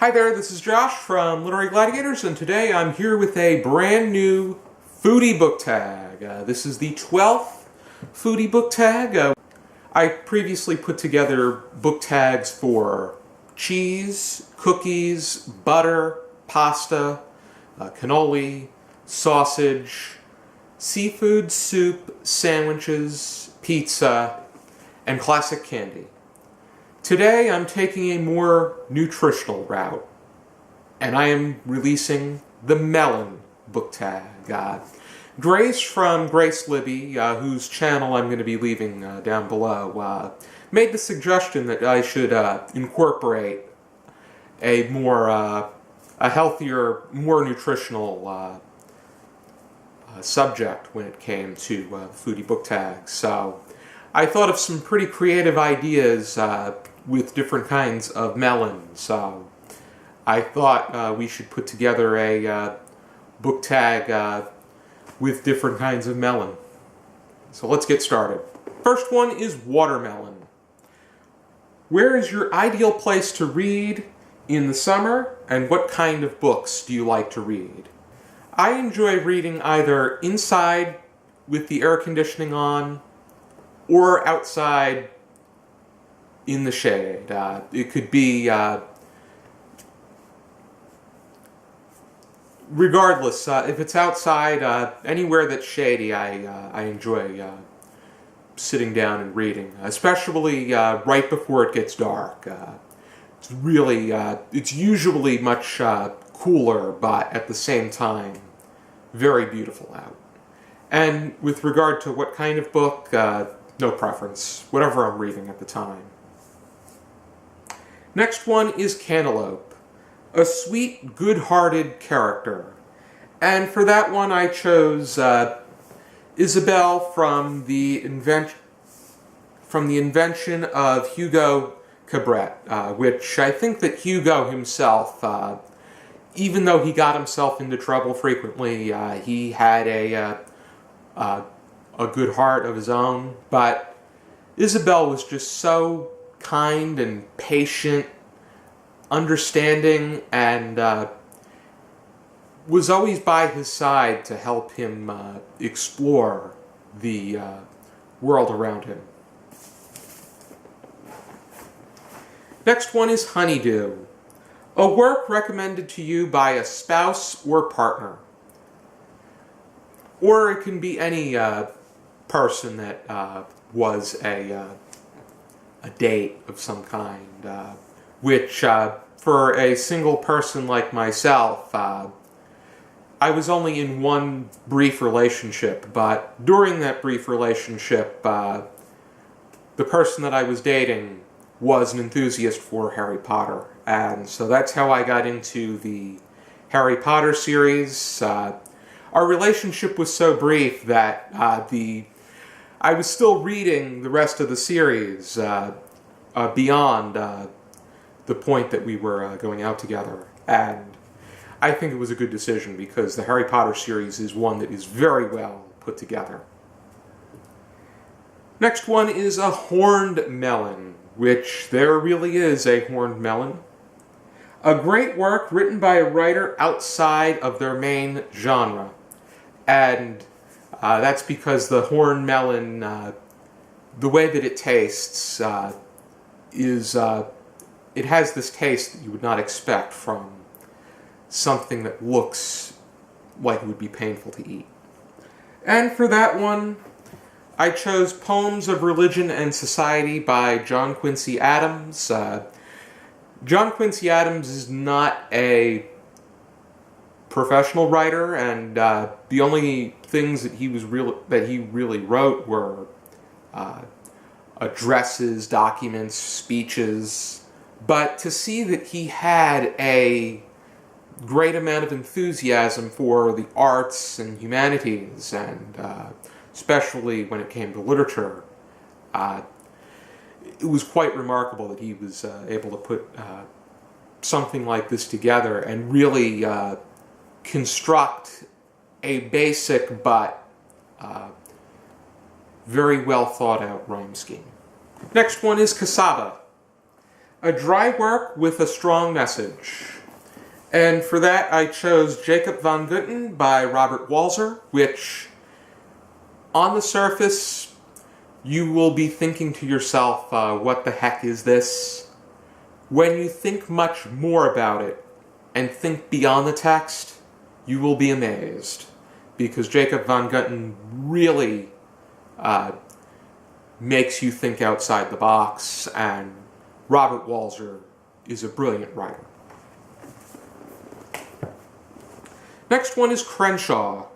Hi there, this is Josh from Literary Gladiators, and today I'm here with a brand new foodie book tag. This is the 12th foodie book tag. I previously put together book tags for cheese, cookies, butter, pasta, cannoli, sausage, seafood, soup, sandwiches, pizza, and classic candy. Today I'm taking a more nutritional route, and I am releasing the Melon book tag. Grace from Grace Libby, whose channel I'm going to be leaving down below, made the suggestion that I should incorporate a healthier, more nutritional subject when it came to foodie book tags. So I thought of some pretty creative ideas with different kinds of melons. So I thought we should put together a book tag with different kinds of melon. So let's get started. First one is watermelon. Where is your ideal place to read in the summer, and what kind of books do you like to read? I enjoy reading either inside with the air conditioning on or outside in the shade. It could be regardless, if it's outside, anywhere that's shady, I enjoy sitting down and reading, especially right before it gets dark. It's usually much cooler, but at the same time, very beautiful out. And with regard to what kind of book, no preference, whatever I'm reading at the time. Next one is Cantaloupe, a sweet, good-hearted character. And for that one I chose Isabelle from the invention of Hugo Cabret, which I think that Hugo himself, even though he got himself into trouble frequently, he had a good heart of his own. But Isabelle was just so kind and patient, understanding, and was always by his side to help him explore the world around him. Next one is Honeydew, a work recommended to you by a spouse or partner. Or it can be any person that was a date of some kind, which for a single person like myself, I was only in one brief relationship, but during that brief relationship, the person that I was dating was an enthusiast for Harry Potter, and so that's how I got into the Harry Potter series. Our relationship was so brief that I was still reading the rest of the series beyond the point that we were going out together, and I think it was a good decision because the Harry Potter series is one that is very well put together. Next one is a horned melon, which there really is a horned melon. A great work written by a writer outside of their main genre. And that's because the horned melon, the way that it tastes, it has this taste that you would not expect from something that looks like it would be painful to eat. And for that one, I chose Poems of Religion and Society by John Quincy Adams. John Quincy Adams is not a professional writer, and the only things that he really wrote were addresses, documents, speeches. But to see that he had a great amount of enthusiasm for the arts and humanities, and especially when it came to literature, it was quite remarkable that he was able to put something like this together and really construct a basic but very well thought out rhyme scheme. Next one is Cassava, A dry work with a strong message. And for that, I chose Jacob von Gutten by Robert Walser, which, on the surface, you will be thinking to yourself, what the heck is this? When you think much more about it, and think beyond the text, you will be amazed. Because Jacob von Gutten really makes you think outside the box, and Robert Walser is a brilliant writer. Next one is Crenshaw,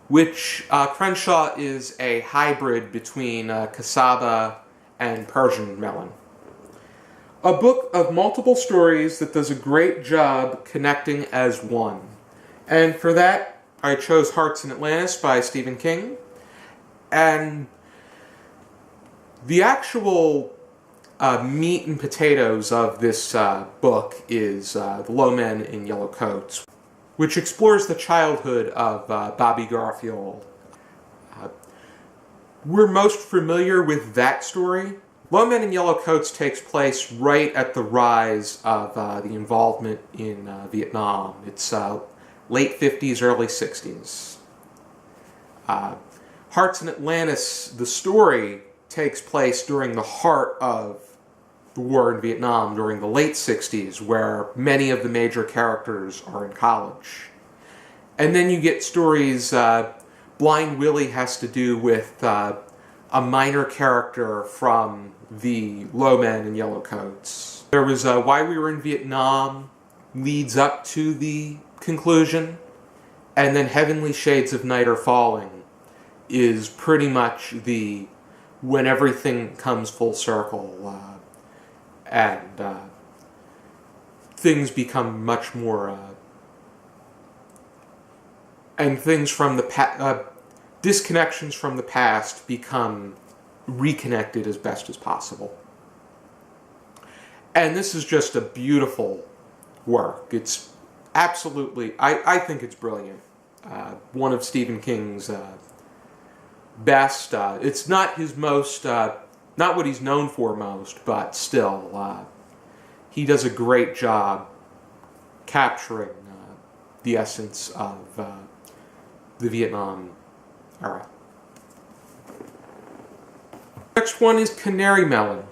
which Crenshaw is a hybrid between Cassava and Persian melon. A book of multiple stories that does a great job connecting as one. And for that, I chose Hearts in Atlantis by Stephen King. And the actual meat and potatoes of this book is The Low Men in Yellow Coats, which explores the childhood of Bobby Garfield. We're most familiar with that story. Low Men in Yellow Coats takes place right at the rise of the involvement in Vietnam. It's late 50s, early 60s. Hearts in Atlantis, the story, takes place during the heart of the war in Vietnam, during the late 60s, where many of the major characters are in college. And then you get stories, Blind Willie has to do with a minor character from the Low Men in Yellow Coats. There was Why We Were in Vietnam leads up to the conclusion, and then Heavenly Shades of Night Are Falling is pretty much the when everything comes full circle and things become much more and things from the disconnections from the past become reconnected as best as possible. And this is just a beautiful work. It's absolutely, I think it's brilliant. One of Stephen King's best. It's not his most, not what he's known for most, but still, he does a great job capturing the essence of the Vietnam era. Next one is Canary Melon,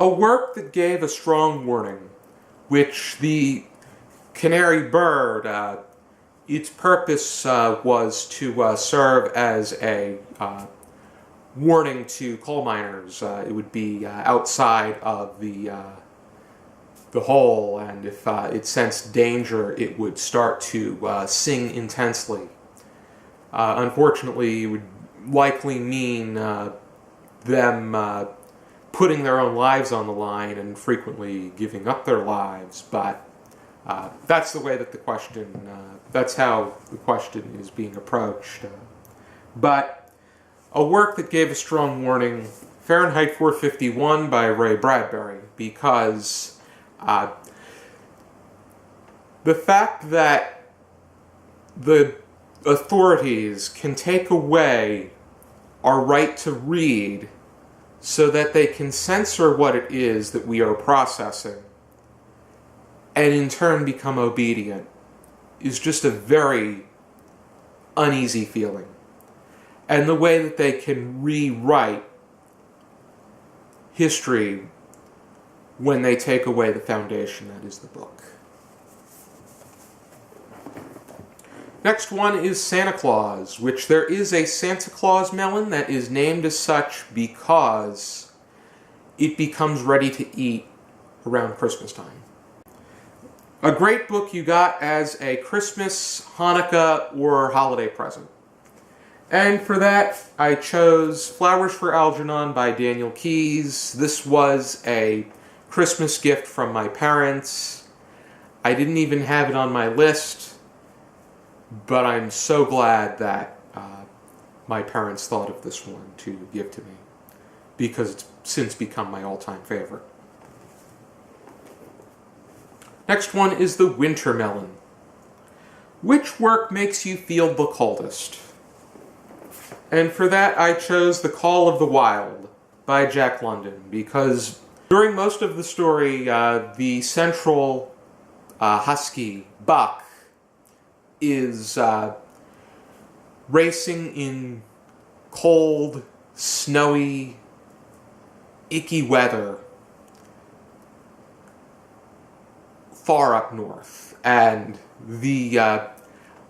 a work that gave a strong warning, which the canary bird, its purpose was to serve as a warning to coal miners. It would be outside of the hole, and if it sensed danger, it would start to sing intensely. Unfortunately, it would likely mean them putting their own lives on the line and frequently giving up their lives, but that's the way that the question, that's how the question is being approached. But a work that gave a strong warning, Fahrenheit 451 by Ray Bradbury, because the fact that the authorities can take away our right to read so that they can censor what it is that we are processing and in turn become obedient is just a very uneasy feeling. And the way that they can rewrite history when they take away the foundation that is the book. Next one is Santa Claus, which there is a Santa Claus melon that is named as such because it becomes ready to eat around Christmas time. A great book you got as a Christmas, Hanukkah, or holiday present. And for that, I chose Flowers for Algernon by Daniel Keyes. This was a Christmas gift from my parents. I didn't even have it on my list, but I'm so glad that my parents thought of this one to give to me, because it's since become my all-time favorite. Next one is The Winter Melon. Which work makes you feel the coldest? And for that, I chose The Call of the Wild by Jack London, because During most of the story, the central husky, Buck, is racing in cold, snowy, icky weather far up north. And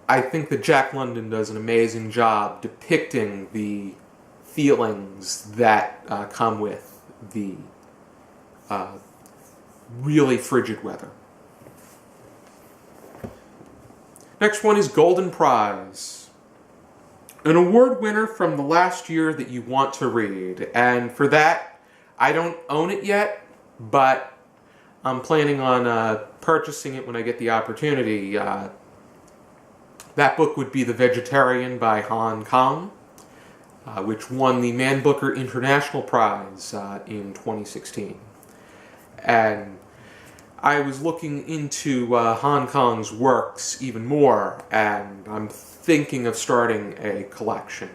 I think that Jack London does an amazing job depicting the feelings that come with the really frigid weather. Next one is Golden Prize. An award winner from the last year that you want to read. And for that, I don't own it yet, but I'm planning on purchasing it when I get the opportunity. That book would be The Vegetarian by Han Kang, which won the Man Booker International Prize in 2016. And I was looking into Han Kang's works even more, and I'm thinking of starting a collection.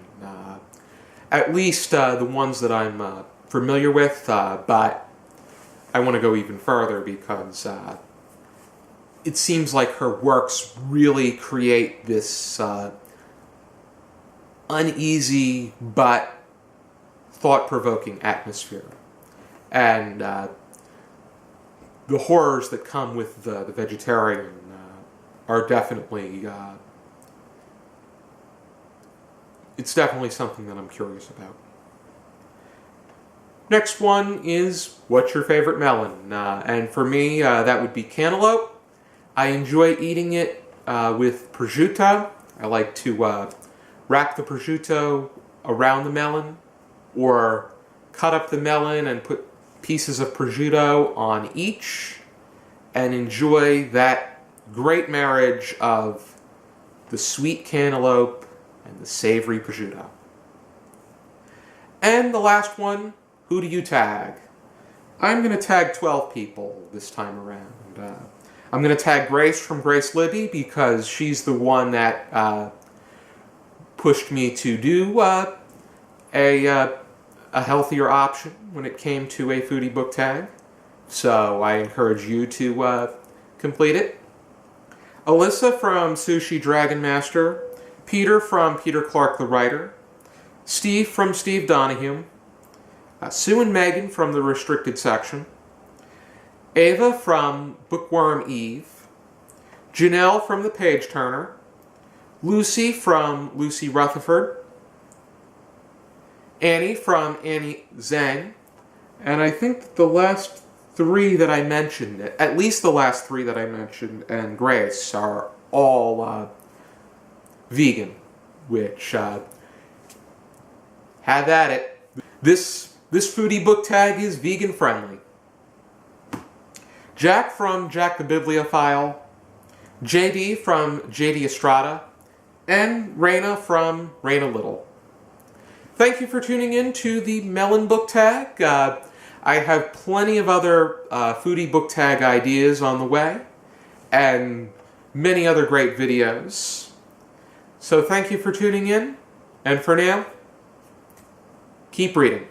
At least the ones that I'm familiar with, but I want to go even further because it seems like her works really create this uneasy but thought-provoking atmosphere. And the horrors that come with the vegetarian are definitely, it's definitely something that I'm curious about. Next one is, what's your favorite melon? And for me, that would be cantaloupe. I enjoy eating it with prosciutto. I like to wrap the prosciutto around the melon, or cut up the melon and put pieces of prosciutto on each, and enjoy that great marriage of the sweet cantaloupe and the savory prosciutto. And the last one, who do you tag? I'm going to tag 12 people this time around. I'm going to tag Grace from Grace Libby because she's the one that pushed me to do a healthier option when it came to a foodie book tag. So I encourage you to complete it. Alyssa from Sushi Dragon Master. Peter from Peter Clark the Writer. Steve from Steve Donahue. Sue and Megan from the Restricted Section. Ava from Bookworm Eve. Janelle from The Page Turner. Lucy from Lucy Rutherford. Annie from Annie Zhang. And I think the last three that I mentioned, at least the last three that I mentioned, and Grace, are all vegan, which, have at it. This foodie book tag is vegan friendly. Jack from Jack the Bibliophile. JD from JD Estrada. And Raina from Raina Little. Thank you for tuning in to the Melon Book Tag. I have plenty of other foodie book tag ideas on the way, and many other great videos. So thank you for tuning in, and for now, keep reading.